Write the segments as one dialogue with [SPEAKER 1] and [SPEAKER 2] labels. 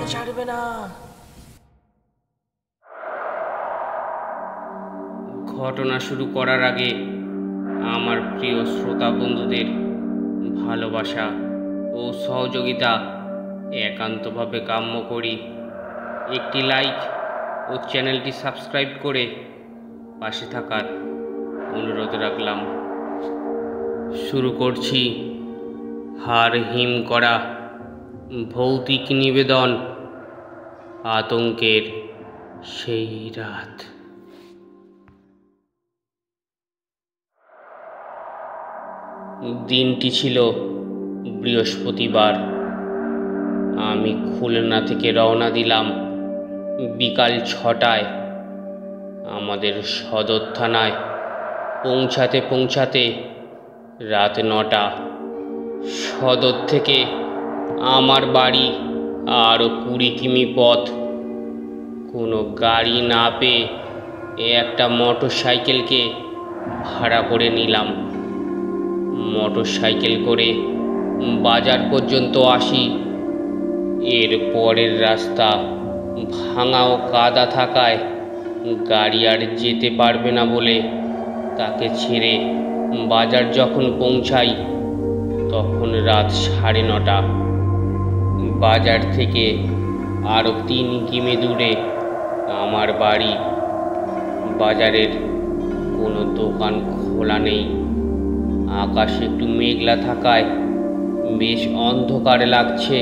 [SPEAKER 1] আমাকে ছাড়বে না।
[SPEAKER 2] ঘটনা শুরু করার আগে আমার প্রিয় শ্রোতা বন্ধুদের ভালোবাসা ও সহযোগিতা একান্তভাবে কাম্য করি। একটি লাইক ও চ্যানেলটি সাবস্ক্রাইব করে পাশে থাকার অনুরোধ রাখলাম। শুরু করছি হাড় হিম করা ভৌতিক নিবেদন, আতঙ্কের সেই রাত। দিনটি ছিল বৃহস্পতিবার। আমি খুলনা থেকে রওনা দিলাম বিকাল 6টায়। আমাদের সদর থানায় পৌঁছাতে রাত 9টা। সদর থেকে আমার বাড়ি আরও 20 কিমি পথ। কোনো গাড়ি না পেয়ে একটা মোটরসাইকেলকে ভাড়া করে নিলাম। মোটরসাইকেল করে বাজার পর্যন্ত আসি। এর পরের রাস্তা ভাঙা ও কাদা থাকায় গাড়ি আর যেতে পারবে না বলে তাকে ছেড়ে বাজার যখন পৌঁছাই তখন রাত 9:30। বাজার থেকে আরও 3 কিমি দূরে আমার বাড়ি। বাজারের কোনো দোকান খোলা নেই। আকাশ একটু মেঘলা থাকায় বেশ অন্ধকার লাগছে।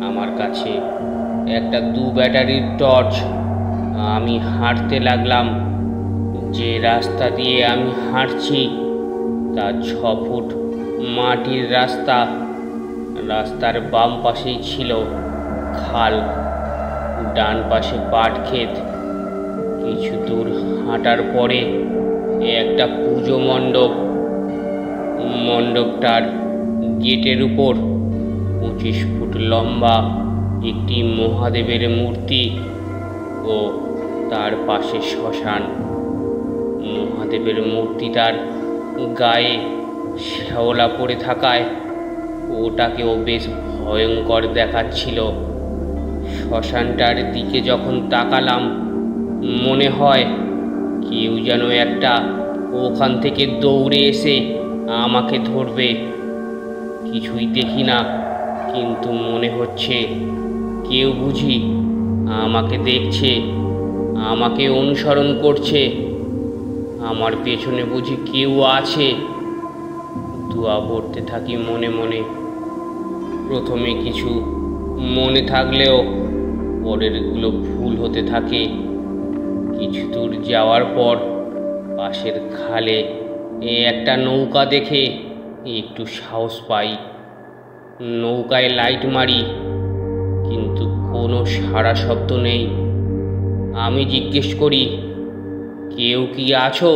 [SPEAKER 2] আমার কাছে একটা 2 ব্যাটারির টর্চ। আমি হাঁটতে লাগলাম। যে রাস্তা দিয়ে আমি হাঁটছি তা 6 ফুট মাটির রাস্তা। রাস্তার বাম পাশেই ছিল খাল, ডান পাশে পাট ক্ষেত। কিছু দূর হাঁটার পরে একটা পুজো মণ্ডপ। মণ্ডপটার গেটের উপর 25 ফুট লম্বা একটি মহাদেবের মূর্তি ও তার পাশে শ্মশান। মহাদেবের মূর্তিটার গায়ে শ্যাওলা পড়ে থাকায় ওটাকেও বেশ ভয়ঙ্কর দেখাচ্ছিল। শ্মশানটার দিকে যখন তাকালাম মনে হয় কেউ যেন একটা ওখান থেকে দৌড়ে এসে আমাকে ধরবে। কিছুই দেখি না, কিন্তু মনে হচ্ছে কেউ বুঝি আমাকে দেখছে, আমাকে অনুসরণ করছে। আমার পেছনে বুঝি কেউ আছে। দোয়া পড়তে থাকি মনে মনে। প্রথমে কিছু মনে থাকলেও পরেরগুলো ভুল হতে থাকে। কিছু দূর যাওয়ার পর পাশের খালে একটা নৌকা দেখে একটু সাহস পাই। নৌকায় লাইট মারি, কিন্তু কোনো সাড়া শব্দ নেই। আমি জিজ্ঞেস করি, কেউ কি আছো?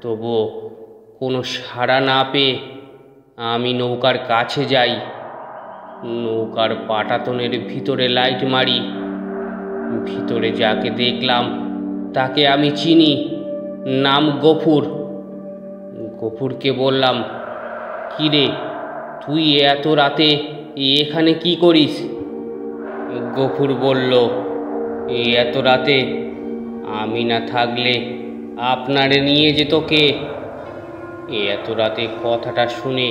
[SPEAKER 2] তবুও কোনো সাড়া না পেয়ে আমি নৌকার কাছে যাই। নৌকার পাটাতনের ভিতরে লাইট মারি। ভিতরে যাকে দেখলাম তাকে আমি চিনি। নাম গফুর। গফুরকে বললাম, কিরে তুই এত রাতে এখানে কি করিস? গফুর বলল, এত রাতে আমি না থাকলে আপনারে নিয়ে যেত কে? এত রাতে কথাটা শুনে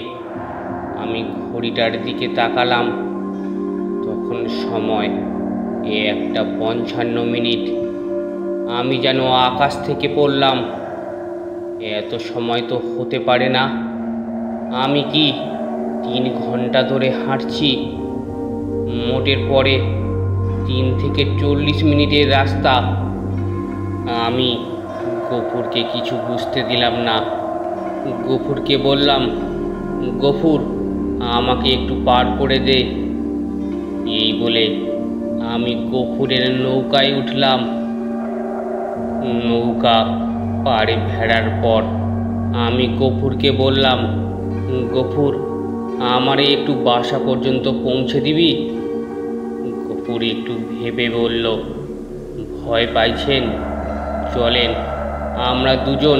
[SPEAKER 2] আমি ঘড়িটার দিকে তাকালাম। তখন সময় 1:55। আমি যেন আকাশ থেকে পড়লাম। এত সময় তো হতে পারে না। আমি কি 3 ঘন্টা ধরে হাঁটছি? মোটের পরে 3 থেকে 40 মিনিটের রাস্তা। আমি গফুরকে কিছু বুঝতে দিলাম না। গফুরকে বললাম, গফুর আমাকে একটু পার করে দে। এই বলে আমি গফুরের নৌকায় উঠলাম। নৌকা পাড়ে ভেড়ার পর আমি গফুরকে বললাম, গফুর আমারে একটু বাসা পর্যন্ত পৌঁছে দিবি? গফুর একটু ভেবে বলল, ভয় পাইছেন? চলেন, আমরা দুজন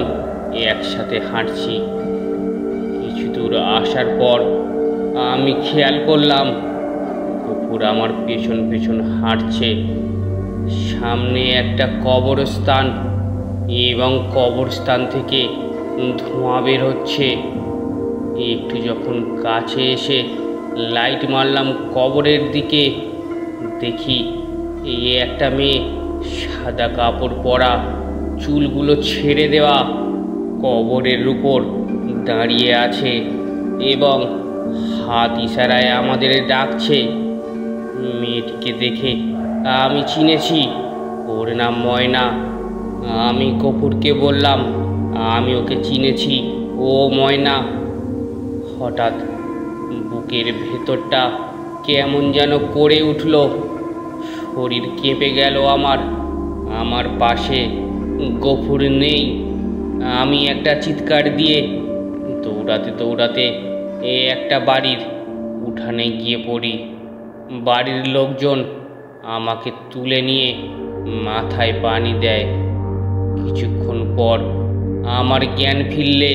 [SPEAKER 2] একসাথে হাঁটছি। কিছু দূর আসার পর আমি খেয়াল করলাম গফুর আমার পেছন পেছন হাঁটছে। সামনে একটা কবরস্থান এবং কবরস্থান থেকে ধোঁয়া বের হচ্ছে। একটু যখন কাছে এসে লাইট মারলাম কবরের দিকে, দেখি একটা মেয়ে সাদা কাপড় পরা, চুলগুলো ছেড়ে দেওয়া, কবরের উপর দাঁড়িয়ে আছে এবং হাত ইশারায় আমাদের ডাকছে। মেয়েটিকে দেখে আমি চিনেছি, ওর নাম ময়না। আমি গফুরকে বললাম আমি ওকে চিনেছি, ও ময়না। হঠাৎ বুকের ভেতরটা কেমন যেন করে উঠল, শরীর কেঁপে গেল আমার পাশে গফুর নেই। আমি একটা চিৎকার দিয়ে দৌড়াতে দৌড়াতে একটা বাড়ির উঠানে গিয়ে পড়ি। বাড়ির লোকজন আমাকে তুলে নিয়ে মাথায় পানি দেয়। কিছুক্ষণ পর আমার জ্ঞান ফিরলে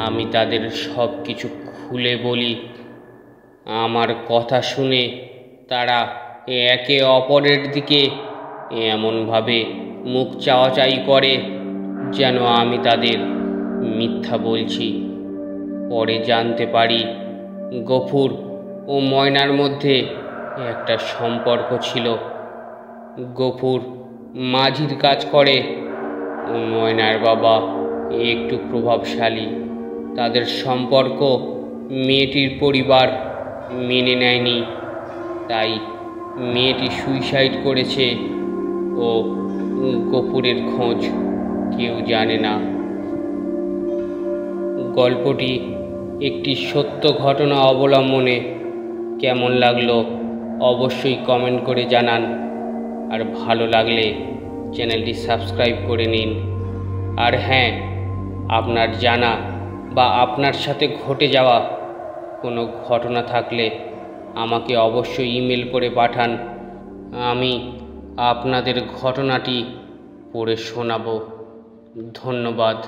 [SPEAKER 2] আমি তাদের সব কিছু খুলে বলি। আমার কথা শুনে তারা একে অপরের দিকে এমনভাবে মুখ চাওয়াচাই করে যেন আমি তাদের মিথ্যা বলছি। পরে জানতে পারি গফুর ও ময়নার মধ্যে একটা সম্পর্ক ছিল। গফুর মাঝির কাজ করে, ময়নার বাবা একটু প্রভাবশালী। তাদের সম্পর্ক মেয়েটির পরিবার মেনে নেয়নি, তাই মেয়েটি সুইসাইড করেছে ও গফুরের খোঁজ কেউ জানে না। গল্পটি একটি সত্য ঘটনা অবলম্বনে। কেমন লাগলো অবশ্যই কমেন্ট করে জানান, আর ভালো লাগলে চ্যানেলটি সাবস্ক্রাইব করে নিন। আর হ্যাঁ, আপনার জানা বা আপনার সাথে ঘটে যাওয়া কোনো ঘটনা থাকলে আমাকে অবশ্যই ইমেল করে পাঠান। আমি আপনাদের ঘটনাটি পড়ে শোনাবো। ধন্যবাদ।